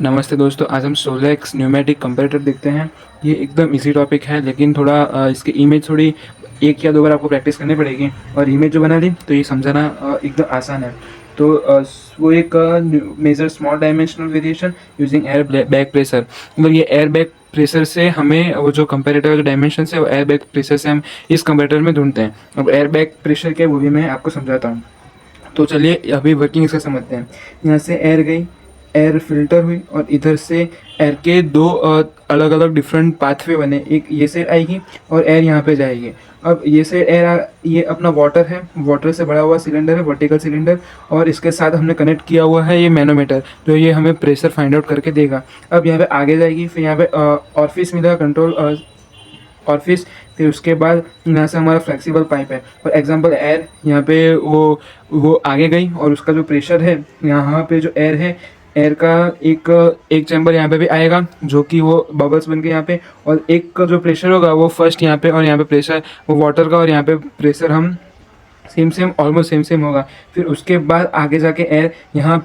नमस्ते दोस्तों, आज हम सोलेक्स न्यूमेटिक कंपैरेटर देखते हैं। ये एकदम इजी टॉपिक है, लेकिन थोड़ा इसकी इमेज थोड़ी एक या दो बार आपको प्रैक्टिस करनी पड़ेगी। और इमेज जो बना ली तो ये समझाना एकदम आसान है। तो वो एक measure small dimensional variation using air back pressure. मतलब ये एयर बैक प्रेशर से हमें वो जो कंपैरेटर का जो डायमेंशन है वो एयर बैक प्रेशर से हम इस कंपैरेटर में ढूंढते हैं। अब एयर बैक प्रेशर क्या है वो भी मैं आपको समझाता हूँ। तो चलिए अभी वर्किंग इसका समझते हैं। यहाँ से एयर गई, एयर फिल्टर हुई और इधर से एयर के दो अलग अलग डिफरेंट पाथवे बने। एक ये साइड आएगी और एयर यहाँ पे जाएगी। अब ये साइड एयर ये अपना वाटर है, वाटर से भरा हुआ सिलेंडर है, वर्टिकल सिलेंडर। और इसके साथ हमने कनेक्ट किया हुआ है ये मैनोमीटर, जो ये हमें प्रेशर फाइंड आउट करके देगा। अब यहाँ पे आगे जाएगी, फिर यहाँ पे ऑफिस मिलेगा, कंट्रोल ऑफिस। फिर उसके बाद यहाँ से हमारा फ्लेक्सिबल पाइप है। फॉर एग्जांपल एयर यहाँ पे वो आगे गई और उसका जो प्रेशर है, यहाँ पे जो एयर है, एयर का एक चैम्बर यहाँ पे भी आएगा, जो कि वो बबल्स बन के यहाँ पे। और एक का जो प्रेशर होगा वो फर्स्ट यहाँ पे, और यहाँ पे प्रेशर वो वाटर का, और यहाँ पे प्रेशर हम सेम ऑलमोस्ट सेम होगा। फिर उसके बाद आगे जाके एयर यहाँ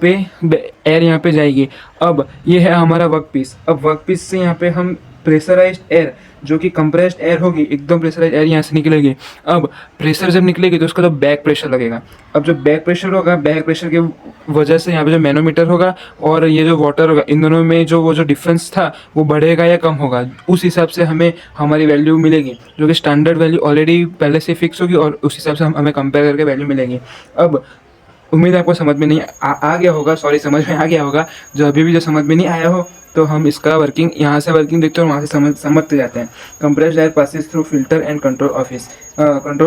पे जाएगी। अब ये है हमारा वर्क पीस। अब वर्क पीस से यहाँ पे हम प्रेशराइज्ड एयर, जो कि कंप्रेस्ड एयर होगी, एकदम प्रेशराइज्ड एयर यहाँ से निकलेगी। अब प्रेशर जब निकलेगी तो उसका तो बैक प्रेशर लगेगा। अब जो बैक प्रेशर होगा, बैक प्रेशर की वजह से यहाँ पे जो मैनोमीटर होगा और ये जो वाटर होगा, इन दोनों में जो वो जो डिफरेंस था वो बढ़ेगा या कम होगा, उस हिसाब से हमें हमारी वैल्यू मिलेगी, जो कि स्टैंडर्ड वैल्यू ऑलरेडी पहले से फिक्स होगी और उस हिसाब से हमें कंपेयर करके वैल्यू मिलेगी। अब उम्मीद है आपको समझ में नहीं आ गया होगा, सॉरी, समझ में आ गया होगा। जो अभी भी जो समझ में नहीं आया हो तो हम इसका वर्किंग यहाँ से वर्किंग देखते हैं और वहाँ से समझते जाते हैं। Compressed air passes through filter and control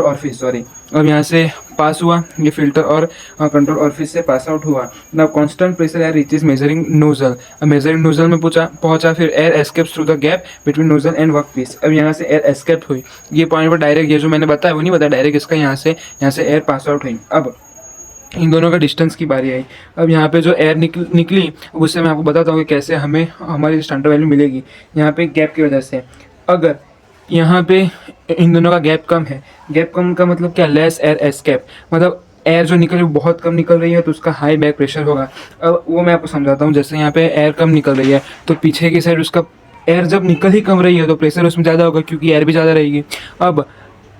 office sorry. अब यहाँ से पास हुआ ये फिल्टर और कंट्रोल ऑफिस से पास आउट हुआ। Now constant pressure air reaches measuring nozzle. अब मेजरिंग नोजल में पहुंचा, फिर air escapes through the gap between nozzle and work piece. अब यहाँ से एयर एस्केप हुई, ये पॉइंट पर डायरेक्ट, ये जो मैंने बताया वो नहीं बताया, डायरेक्ट इसका यहाँ से एयर पास आउट हुई। अब इन दोनों का डिस्टेंस की बारी आई। अब यहाँ पे जो एयर निकली उससे मैं आपको बताता हूँ कि कैसे हमें हमारी स्टैंडर्ड वैल्यू मिलेगी। यहाँ पे गैप की वजह से, अगर यहाँ पे इन दोनों का गैप कम है, गैप कम का मतलब क्या, लेस एयर एस्केप, मतलब एयर जो निकल रही है बहुत कम निकल रही है, तो उसका हाई बैक प्रेशर होगा। अब वो मैं आपको समझाता हूँ। जैसे यहाँ पे एयर कम निकल रही है तो पीछे की साइड उसका एयर जब निकल ही कम रही है तो प्रेशर उसमें ज़्यादा होगा, क्योंकि एयर भी ज़्यादा रहेगी। अब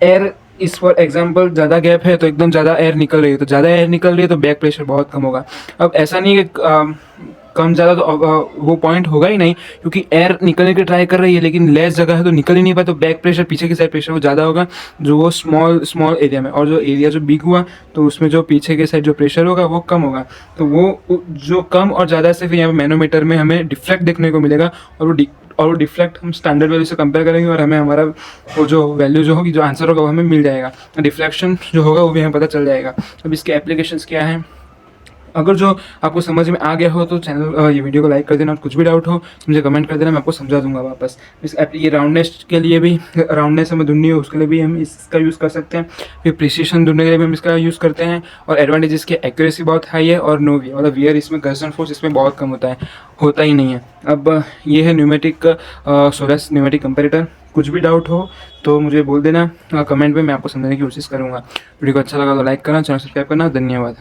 एयर इस फॉर एग्जांपल ज़्यादा गैप है तो एकदम ज़्यादा एयर निकल रही है, तो ज़्यादा एयर निकल रही है तो बैक प्रेशर बहुत कम होगा। अब ऐसा नहीं है कि कम ज़्यादा तो वो पॉइंट होगा ही नहीं, क्योंकि एयर निकलने की ट्राई कर रही है लेकिन लेस जगह है तो निकल ही नहीं पाए, तो बैक प्रेशर, पीछे की साइड प्रेशर वो ज़्यादा होगा, जो वो स्मॉल एरिया में। और जो एरिया जो बिग हुआ तो उसमें जो पीछे के साइड जो प्रेशर होगा वो कम होगा। तो वो जो कम और ज़्यादा से फिर यहाँ पे मैनोमीटर में हमें डिफ्लेक्ट देखने को मिलेगा, और वो डिफ्लेक्ट हम स्टैंडर्ड वैल्यू से कंपेयर करेंगे और हमें हमारा वो जो वैल्यू जो होगी, जो आंसर होगा वो हमें मिल जाएगा। डिफ्लेक्शन जो होगा वो भी हमें पता चल जाएगा। अब इसके एप्लीकेशंस क्या हैं, अगर जो आपको समझ में आ गया हो तो चैनल ये वीडियो को लाइक कर देना, और कुछ भी डाउट हो तो मुझे कमेंट कर देना, मैं आपको समझा दूंगा वापस। ये राउंडनेस के लिए भी, राउंडनेस हमें ढूंढनी हो उसके लिए भी हम इसका यूज़ कर सकते हैं। फिर प्रिसीशन ढूंढने के लिए भी हम इसका यूज़ करते हैं। और एडवांटेज इसकी एक्यूरेसी बहुत हाई है और नो वियर, मतलब वियर इसमें घर्षण फोर्स इसमें बहुत कम होता ही नहीं है। अब ये है न्यूमेटिक सोलेक्स न्यूमेटिक कंपैरेटर। कुछ भी डाउट हो तो मुझे बोल देना कमेंट में, मैं आपको समझाने की कोशिश करूँगा। वीडियो को अच्छा लगा तो लाइक करना, चैनल सब्सक्राइब करना। धन्यवाद।